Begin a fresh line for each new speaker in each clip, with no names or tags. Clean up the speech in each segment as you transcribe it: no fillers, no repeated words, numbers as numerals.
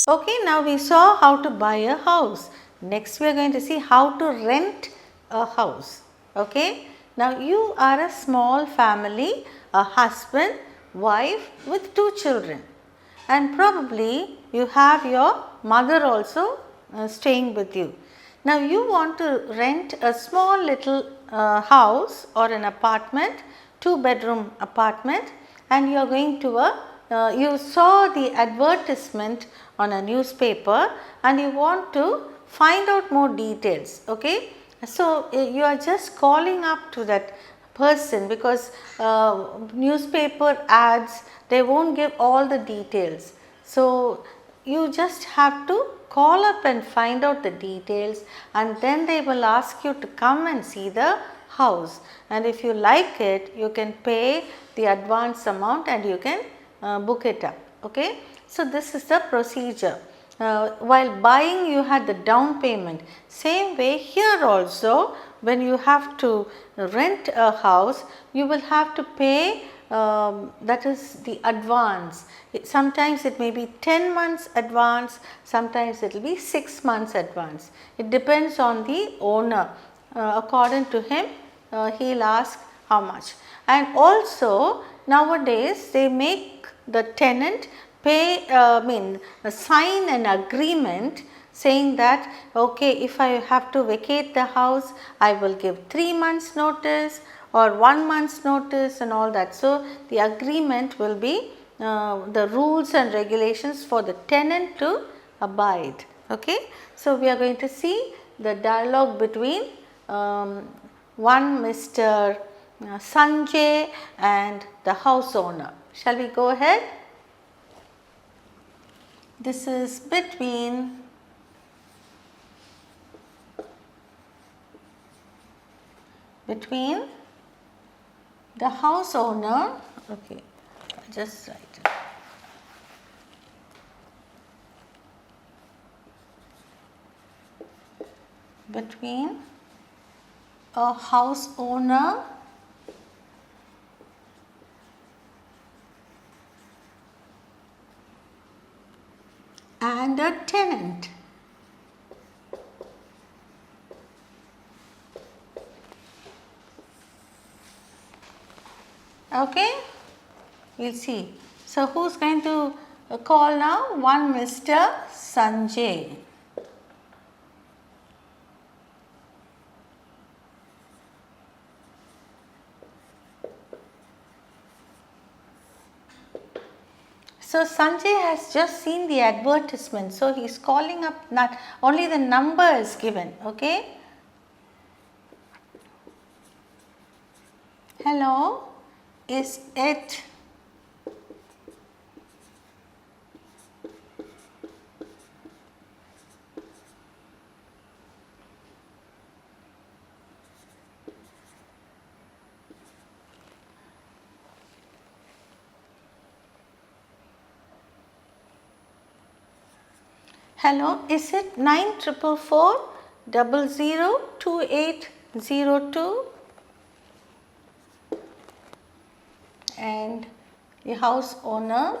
Okay, now we saw how to buy a house. Next we are going to see how to rent a house. Okay, now you are a small family, a husband, wife with 2 children, and probably you have your mother also staying with you. Now you want to rent a small little house or an apartment, 2-bedroom apartment, and you are going to you saw the advertisement on a newspaper and you want to find out more details. Okay, so you are just calling up to that person because newspaper ads, they won't give all the details. So you just have to call up and find out the details, and then they will ask you to come and see the house, and if you like it you can pay the advance amount and you can book it up. Okay, so this is the procedure. While buying you had the down payment, same way here also when you have to rent a house you will have to pay that is the advance. Sometimes it may be 10 months advance, sometimes it will be 6 months advance. It depends on the owner. According to him he will ask how much. And also nowadays they make the tenant pay sign an agreement saying that okay, if I have to vacate the house I will give 3 months notice or 1 month's notice and all that. So the agreement will be the rules and regulations for the tenant to abide. Okay, so we are going to see the dialogue between one Mr. Sanjay and the house owner. Shall we go ahead? This is between the house owner, okay, just write it. Between a house owner and a tenant. Okay, we will see. So who is going to call now? One Mr. Sanjay. So Sanjay has just seen the advertisement, so he is calling up, not only the number is given. Okay. Hello, is it hello, is it 9444002802? And the house owner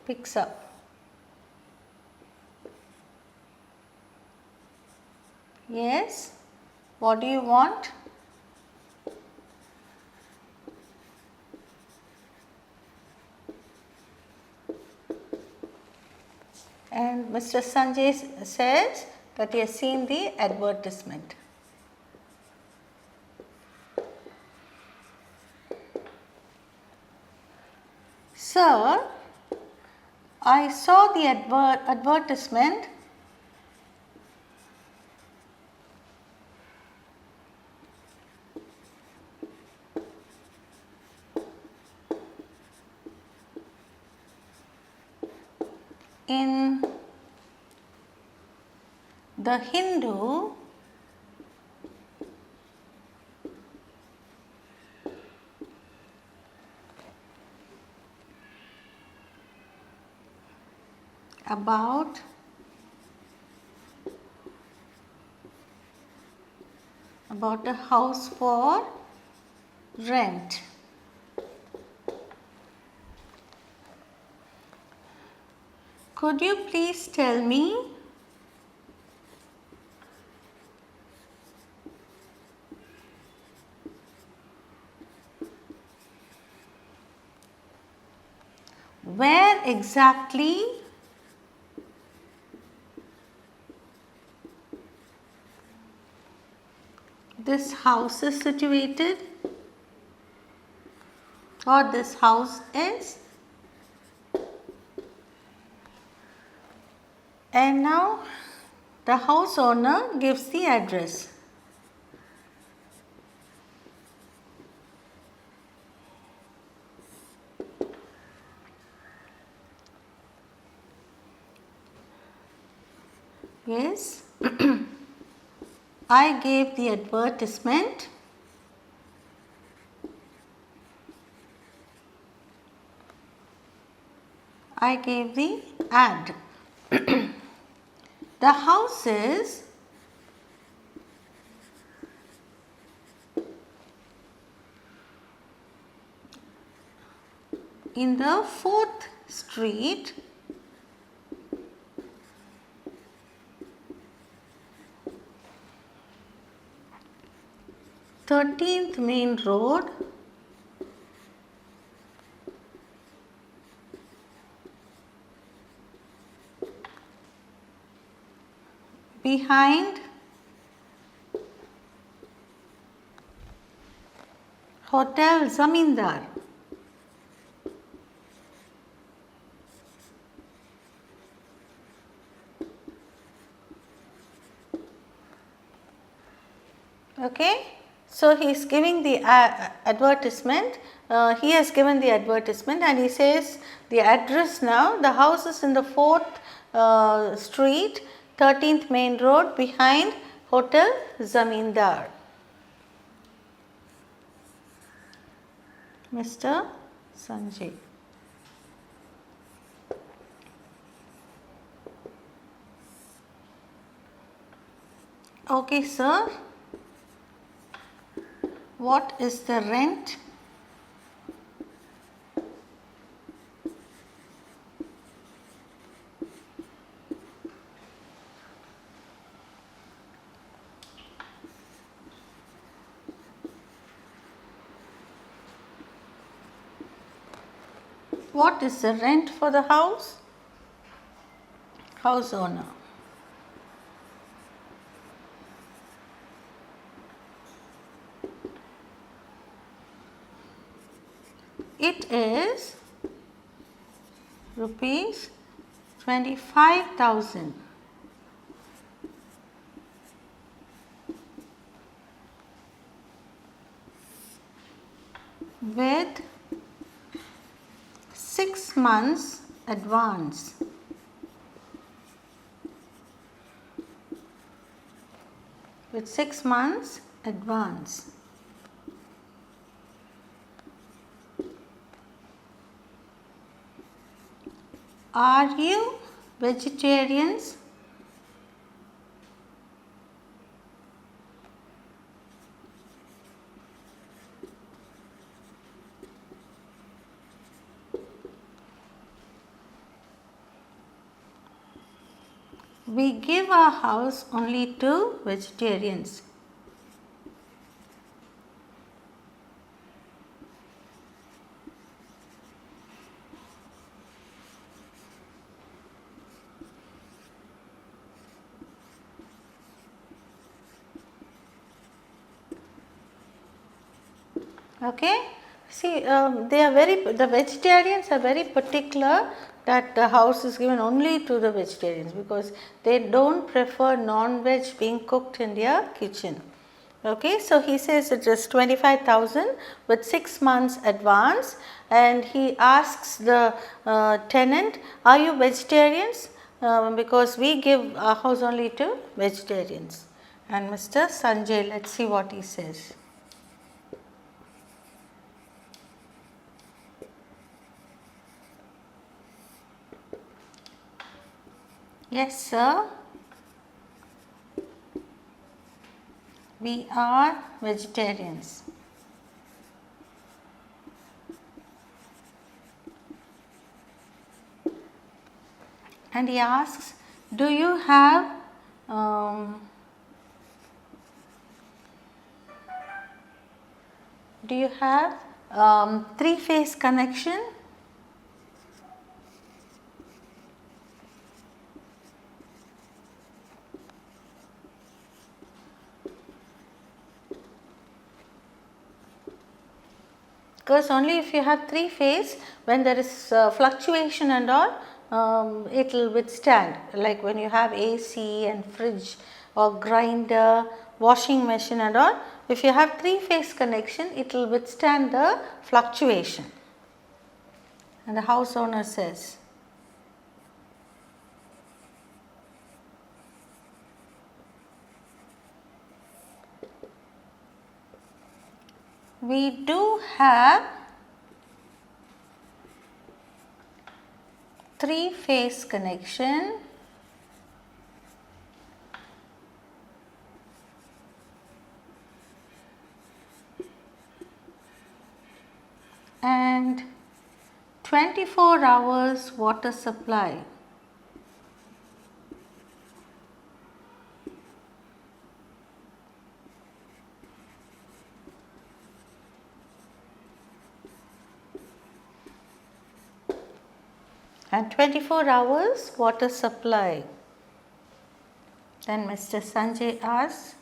picks up. Yes, what do you want? And Mr. Sanjay says that he has seen the advertisement. Sir, I saw the advertisement in the Hindu about a house for rent. Could you please tell me where exactly this house is situated, or this house is? And now the house owner gives the address. Yes, I gave the advertisement. I gave the ad. The house is in the 4th Street, Thirteenth Main Road, behind Hotel Zamindar. Okay, so he is giving the advertisement. He has given the advertisement and he says the address now. The house is in the 4th Street, 13th Main Road, behind Hotel Zamindar. Mr. Sanjay. Okay, sir. What is the rent? What is the rent for the house? House owner. It is rupees 25,000. With 6 months advance. With 6 months advance. Are you vegetarians? We give our house only to vegetarians. Okay. See, the vegetarians are very particular that the house is given only to the vegetarians because they don't prefer non-veg being cooked in their kitchen. Okay, so he says it is 25,000 with 6 months advance, and he asks the tenant, are you vegetarians? Because we give our house only to vegetarians. And Mr. Sanjay, let us see what he says. Yes, sir. We are vegetarians. and he asks, do you have um, three-phase connection? Because only if you have three-phase, when there is fluctuation and all, it will withstand. Like when you have AC and fridge or grinder, washing machine and all, if you have three-phase connection, it will withstand the fluctuation. And the house owner says, we do have three-phase connection and 24 hours water supply. And 24 hours water supply. Then Mr. Sanjay asks,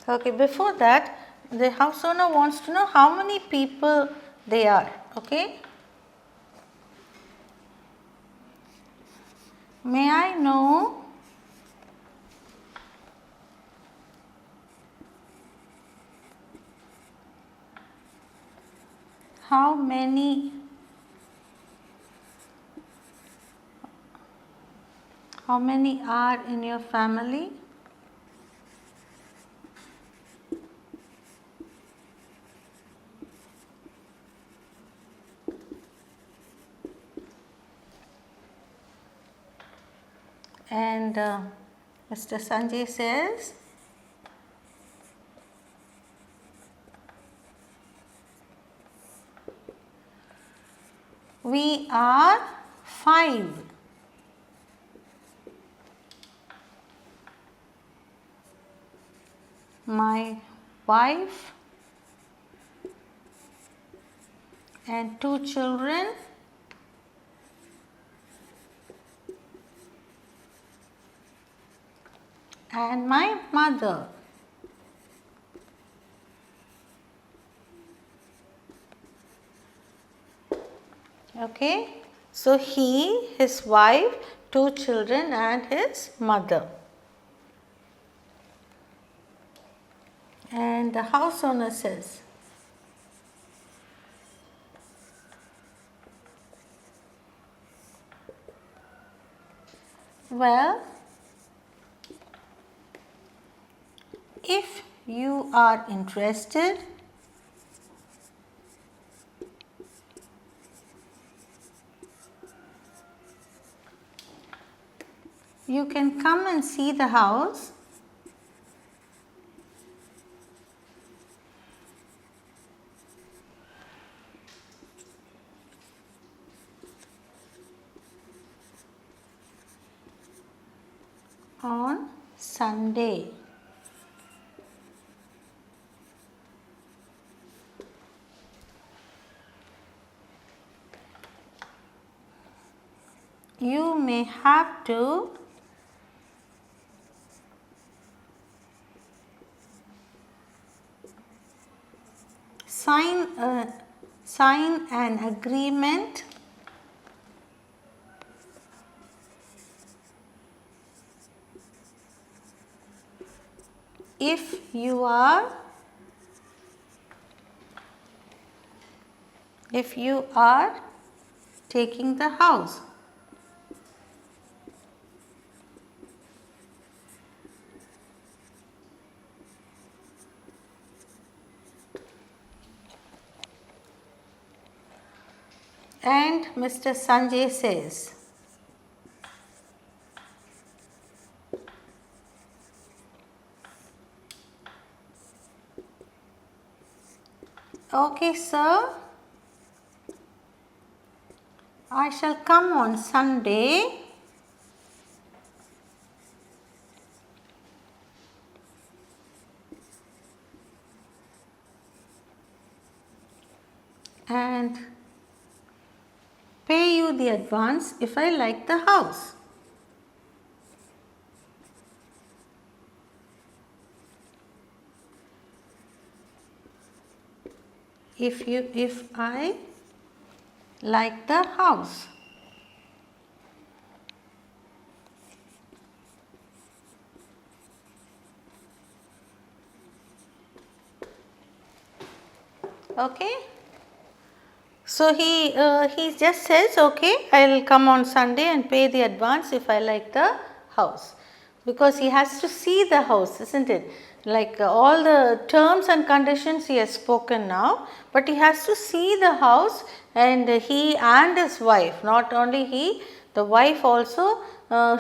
okay, before that the house owner wants to know how many people they are. Okay, may I know how many are in your family? And Mr. Sanjay says, we are 5. My wife and 2 children and my mother. Okay, so he, his wife, 2 children and his mother. And the house owner says, well, if you are interested, you can come and see the house on Sunday. You may have to sign an agreement if you are taking the house. And Mr. Sanjay says, Okay, sir. I shall come on Sunday. And pay you the advance if I like the house. If I like the house. Okay. So he just says, okay, I will come on Sunday and pay the advance if I like the house, because he has to see the house, isn't it? Like all the terms and conditions he has spoken now, but he has to see the house, and he and his wife, not only he, the wife also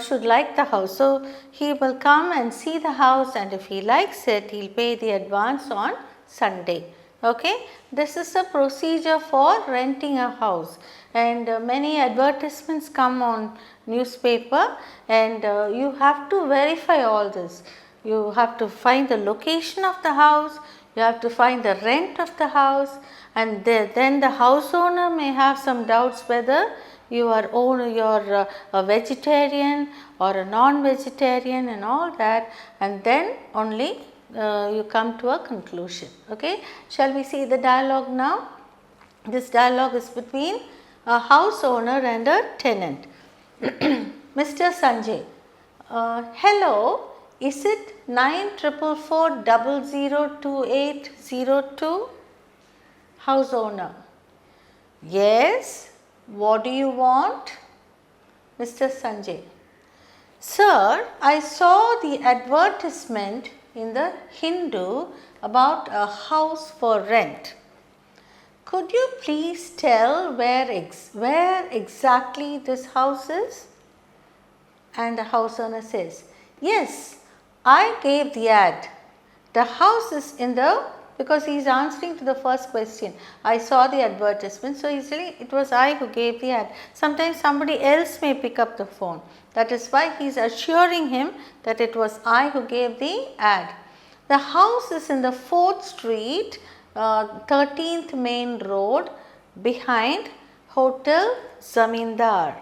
should like the house. So he will come and see the house, and if he likes it, he will pay the advance on Sunday. Okay, this is a procedure for renting a house, and many advertisements come on newspaper, and you have to verify all this. You have to find the location of the house, you have to find the rent of the house, and then the house owner may have some doubts whether you are a vegetarian or a non-vegetarian and all that, and then only you come to a conclusion. Okay, shall we see the dialogue now? This dialogue is between a house owner and a tenant. Mr. Sanjay, hello, is it 9444002802? House owner, yes, what do you want? Mr. Sanjay, sir, I saw the advertisement in the Hindu about a house for rent. Could you please tell where exactly this house is? And the house owner says, yes, I gave the ad. The house is in the, because he is answering to the first question. I saw the advertisement, so he said it was I who gave the ad. Sometimes somebody else may pick up the phone. That is why he is assuring him that it was I who gave the ad. The house is in the 4th Street, 13th Main Road, behind Hotel Zamindar.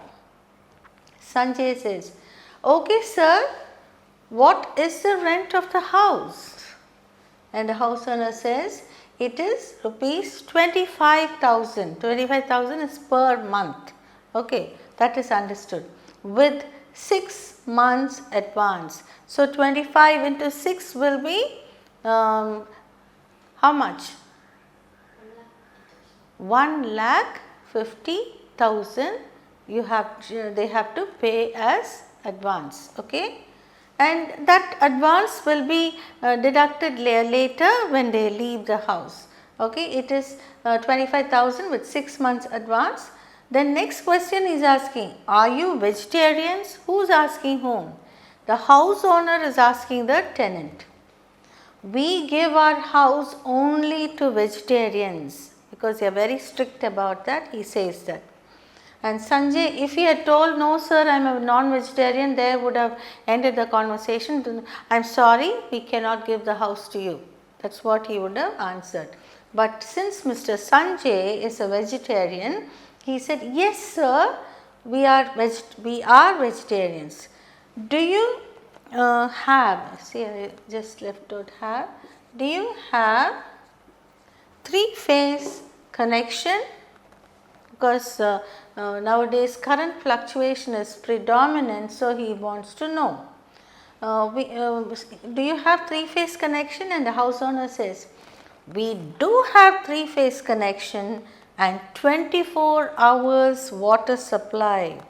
Sanjay says, okay sir, what is the rent of the house? And the house owner says, it is rupees 25,000. 25,000 is per month. Okay, that is understood. With 6 months advance. So 25 into 6 will be how much? 1,50,000 they have to pay as advance. Okay, and that advance will be deducted later when they leave the house. Okay, it is 25,000 with 6 months advance. Then next question is asking, are you vegetarians? Who is asking whom? The house owner is asking the tenant. We give our house only to vegetarians, because they are very strict about that, he says that. And Sanjay, if he had told, no sir, I am a non-vegetarian, there would have ended the conversation. I am sorry, we cannot give the house to you. That is what he would have answered. But since Mr. Sanjay is a vegetarian, he said, yes sir, we are vegetarians. Do you have, see I just left out have, do you have 3-phase connection? Because nowadays current fluctuation is predominant, so he wants to know. Do you have 3-phase connection? And the house owner says, we do have 3-phase connection and 24 hours water supply.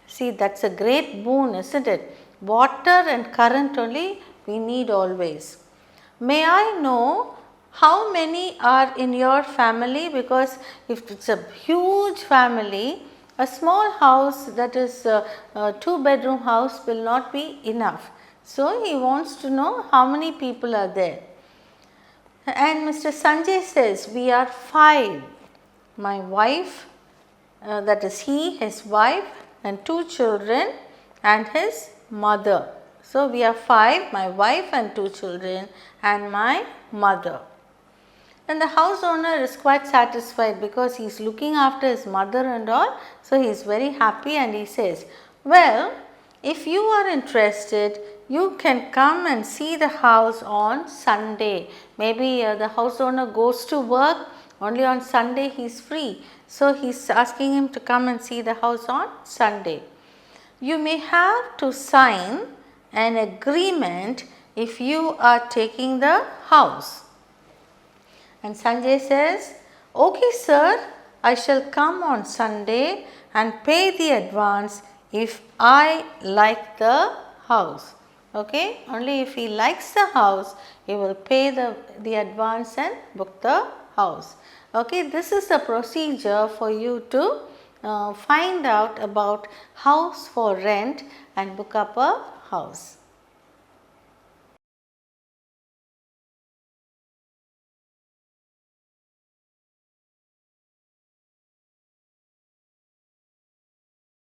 See, that is a great boon, isn't it? Water and current only we need always. May I know how many are in your family? Because if it is a huge family, a small house, that is a 2-bedroom house, will not be enough. So he wants to know how many people are there. And Mr. Sanjay says, we are 5. My wife, that is he, his wife and 2 children and his mother. So, we are 5, my wife and 2 children and my mother. And the house owner is quite satisfied because he is looking after his mother and all. So, he is very happy and he says, well, if you are interested, you can come and see the house on Sunday. Maybe the house owner goes to work, only on Sunday he is free. So, he is asking him to come and see the house on Sunday. You may have to sign an agreement if you are taking the house. And Sanjay says, okay sir, I shall come on Sunday and pay the advance if I like the house. Okay, only if he likes the house, he will pay the advance and book the house. Okay, this is the procedure for you to find out about house for rent and book up a house.